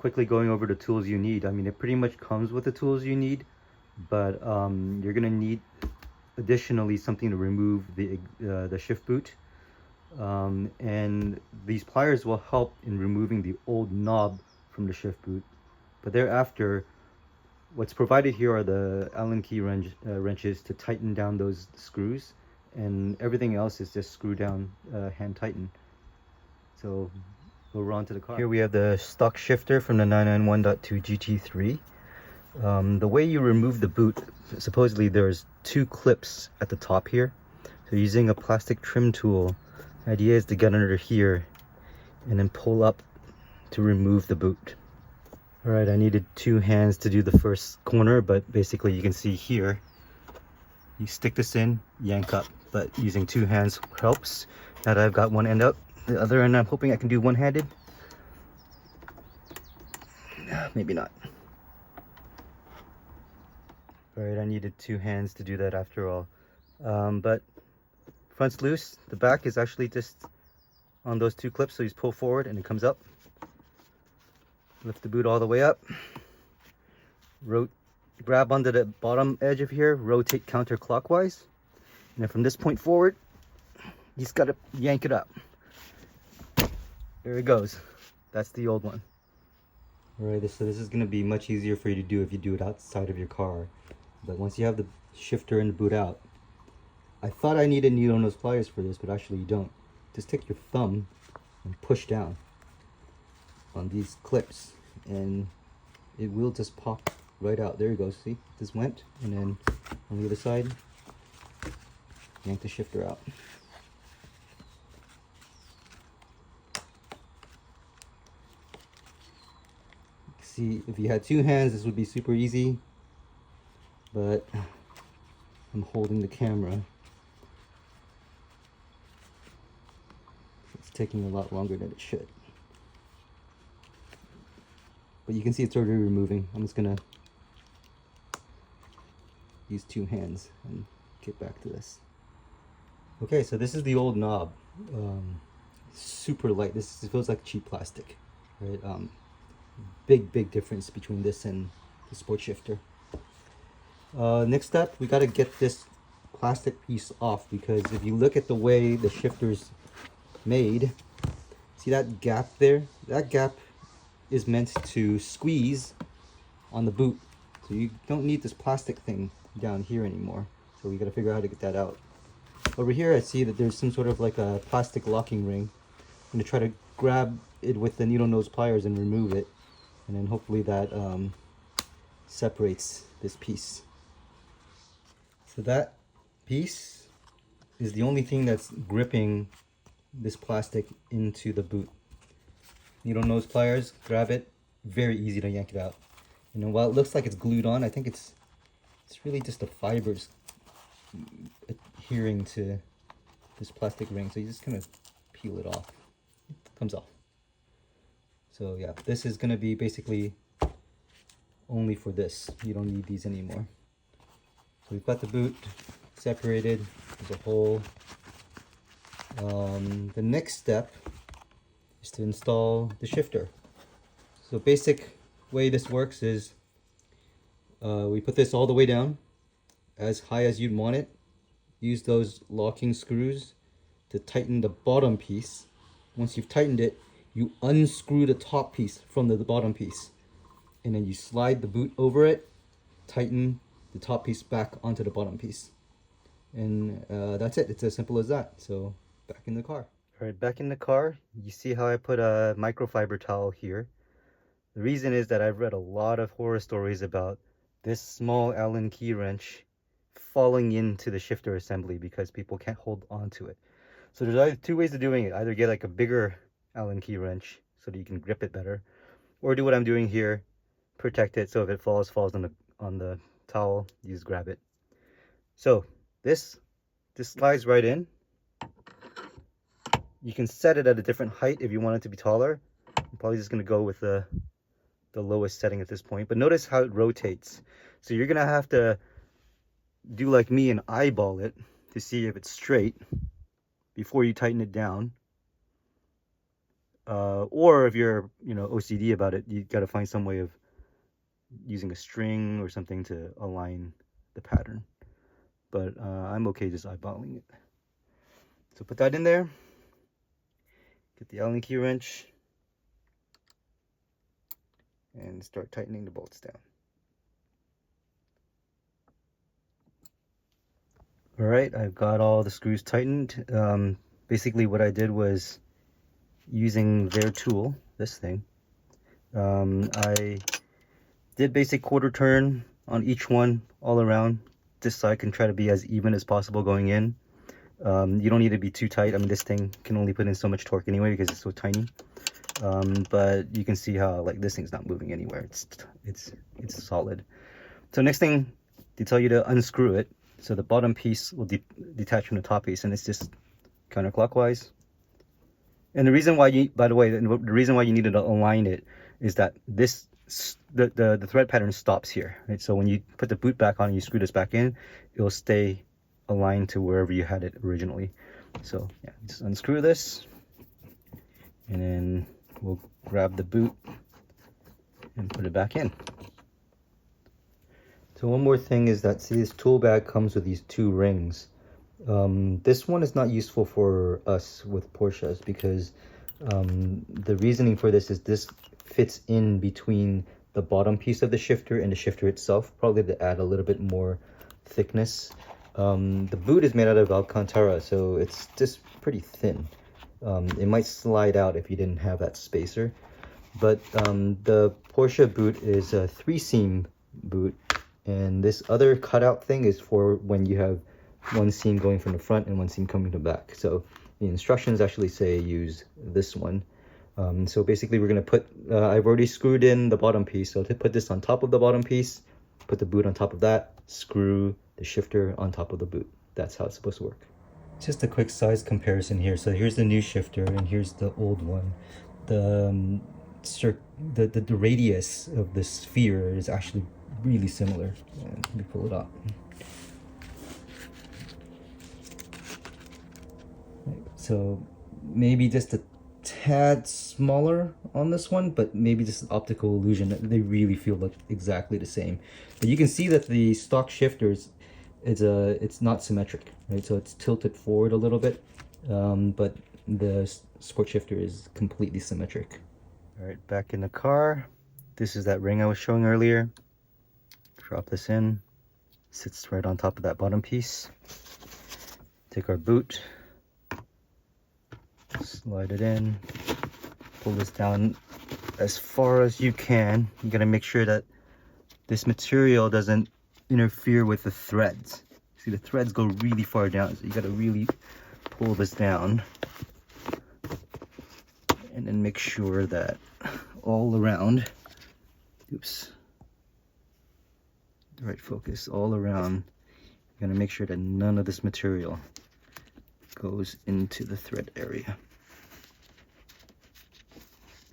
quickly going over the tools you need. I mean, it pretty much comes with the tools you need, but you're gonna need additionally something to remove the shift boot. And these pliers will help in removing the old knob from the shift boot. But thereafter, what's provided here are the Allen key wrenches to tighten down those screws, and everything else is just screw down, hand tighten. So we're on to the car. Here we have the stock shifter from the 991.2 GT3. The way you remove the boot, supposedly there's two clips at the top here. So using a plastic trim tool, the idea is to get under here and then pull up to remove the boot. Alright, I needed two hands to do the first corner, but basically you can see here, you stick this in, yank up, but using two hands helps. Now that I've got one end up, the other end I'm hoping I can do one-handed. Maybe not. Alright, I needed two hands to do that after all. But front's loose, the back is actually just on those two clips, so you just pull forward and it comes up. Lift the boot all the way up. Grab onto the bottom edge of here, rotate counterclockwise. And then from this point forward, you just gotta yank it up. There it goes. That's the old one. Alright, so this is gonna be much easier for you to do if you do it outside of your car. But once you have the shifter and the boot out, I thought I needed needle nose pliers for this, but actually you don't. Just take your thumb and push down on these clips and it will just pop right out. There you go, see, this went, and then on the other side, yank the shifter out. See, if you had two hands this would be super easy, but I'm holding the camera. It's taking a lot longer than it should. But you can see it's already removing. I'm just gonna use two hands and get back to this. Okay, so this is the old knob. Super light. This feels like cheap plastic, right? Big difference between this and the SportShifter. Next step, we got to get this plastic piece off, because if you look at the way the shifter's made, see that gap there? That gap is meant to squeeze on the boot, so you don't need this plastic thing down here anymore. So we got to figure out how to get that out. Over here I see that there's some sort of like a plastic locking ring. I'm going to try to grab it with the needle nose pliers and remove it, and then hopefully that separates this piece. So that piece is the only thing that's gripping this plastic into the boot. Needle nose pliers, grab it, very easy to yank it out. And then while it looks like it's glued on, I think it's really just the fibers adhering to this plastic ring. So you just kind of peel it off. It comes off. So yeah, this is going to be basically only for this. You don't need these anymore. So we've got the boot separated. There's a hole. The next step is to install the shifter. So basic way this works is we put this all the way down, as high as you'd want it. Use those locking screws to tighten the bottom piece. Once you've tightened it, you unscrew the top piece from the bottom piece, and then you slide the boot over it, tighten the top piece back onto the bottom piece, and that's it. It's as simple as that. So back in the car. All right, back in the car. You see how I put a microfiber towel here. The reason is that I've read a lot of horror stories about this small Allen key wrench falling into the shifter assembly because people can't hold on to it. So there's either two ways of doing it. Either get like a bigger Allen key wrench so that you can grip it better, or do what I'm doing here, protect it so if it falls on the towel, you just grab it. So this slides right in. You can set it at a different height if you want it to be taller. I'm probably just going to go with the lowest setting at this point, but notice how it rotates. So you're going to have to do like me and eyeball it to see if it's straight before you tighten it down. Or if you're, you know, OCD about it, you got to find some way of using a string or something to align the pattern. But I'm okay just eyeballing it. So put that in there. Get the Allen key wrench and start tightening the bolts down. All right, I've got all the screws tightened. Basically what I did was, using their tool, this thing, I did basic quarter turn on each one all around, just so I can try to be as even as possible going in. You don't need to be too tight. I mean, this thing can only put in so much torque anyway because it's so tiny. But you can see how, like, this thing's not moving anywhere. It's solid. So next thing, they tell you to unscrew it. So the bottom piece will detach from the top piece, and it's just counterclockwise. And the reason why you, by the way, the reason why you needed to align it is that this, the thread pattern stops here, right? So when you put the boot back on and you screw this back in, it will stay aligned to wherever you had it originally. So yeah, just unscrew this, and then we'll grab the boot and put it back in. So one more thing is that, see, this tool bag comes with these two rings. This one is not useful for us with Porsches because the reasoning for this is this fits in between the bottom piece of the shifter and the shifter itself, probably to add a little bit more thickness. The boot is made out of Alcantara, so it's just pretty thin. It might slide out if you didn't have that spacer. But the Porsche boot is a 3-seam boot, and this other cutout thing is for when you have one seam going from the front and one seam coming to the back. So the instructions actually say use this one. So basically we're going to put, I've already screwed in the bottom piece, so to put this on top of the bottom piece, put the boot on top of that, screw the shifter on top of the boot. That's how it's supposed to work. Just a quick size comparison here. So here's the new shifter and here's the old one. The radius of the sphere is actually really similar. Let me pull it up. So maybe just a tad smaller on this one, but maybe just an optical illusion that they really feel like exactly the same. But you can see that the stock shifters, it's not symmetric, right? So it's tilted forward a little bit, but the SportShifter is completely symmetric. All right, back in the car. This is that ring I was showing earlier. Drop this in. Sits right on top of that bottom piece. Take our boot. Slide it in. Pull this down as far as you can. You gotta make sure that this material doesn't interfere with the threads. See, the threads go really far down, so you gotta really pull this down. And then make sure that all around, oops, the right focus, all around, you're gonna make sure that none of this material goes into the thread area.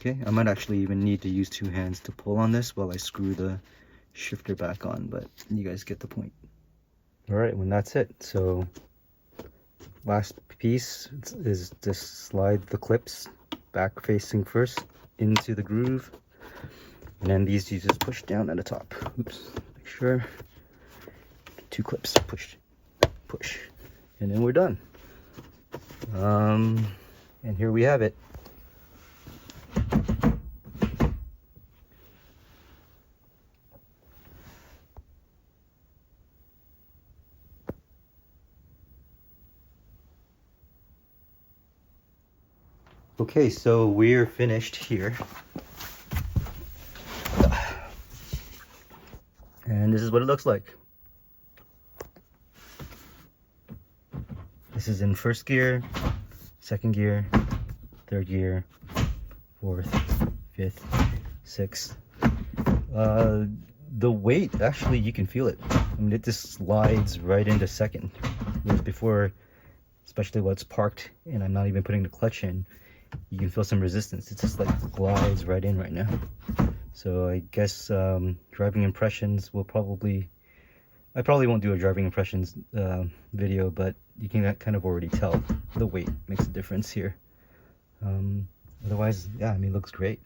Okay, I might actually even need to use 2 hands to pull on this while I screw the shifter back on, but you guys get the point. All right, when that's it, so last piece is just slide the clips back facing first into the groove, and then these you just push down at the top. Oops, make sure 2 clips, push, and then we're done. And here we have it. Okay, so we're finished here. And this is what it looks like. This is in first gear, second gear, third gear, fourth, fifth, sixth. The weight, actually, you can feel it. I mean, it just slides right into second. Whereas before, especially while it's parked and I'm not even putting the clutch in, you can feel some resistance. It just like glides right in right now. So I guess driving impressions will probably, I probably won't do a driving impressions video, but you can kind of already tell the weight makes a difference here. Otherwise, yeah, I mean, it looks great.